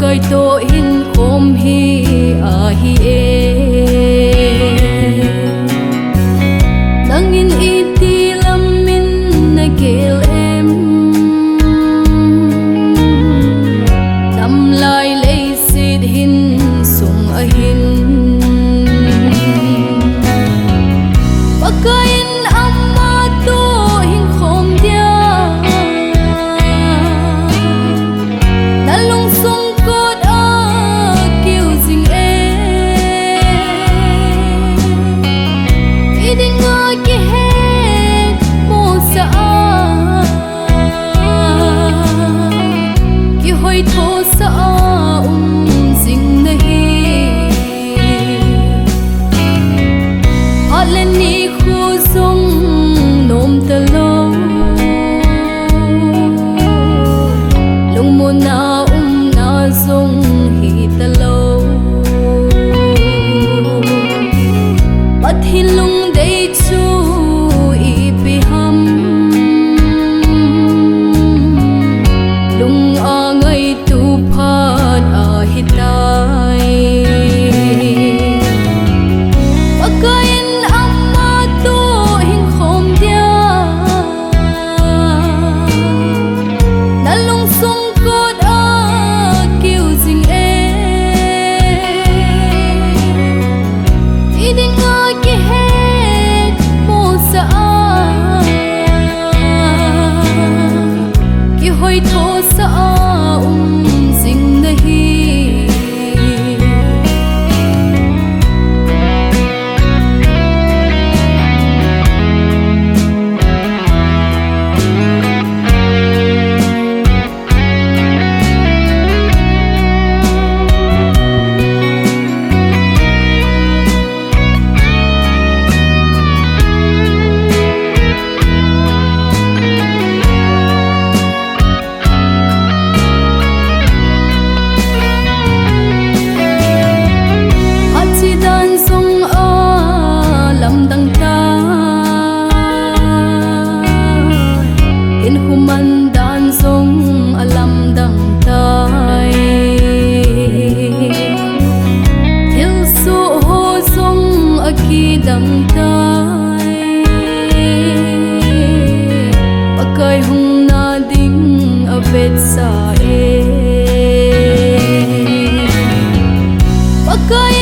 cây tô hin khom hi a hi e nang in iti lam min na gel em tam lai lei sid hin sung a hin pakain amma to hin khom dia nalung sung kot a kiu jing e iding a ki he mo sa ki hoi tho sa jing na hi alen ni khu sung nom ta lo lung mo na na sung hi ta lo bắt hin lung dei chu i pi ham lung a ngai tu phat a hi tai pakain amma to hin khom dia nalung sung kot a kiu jing e iding a ki he mo sa ki hoi tho sa jing na hi đằng tai pakai hung na ding a vet sa e pakai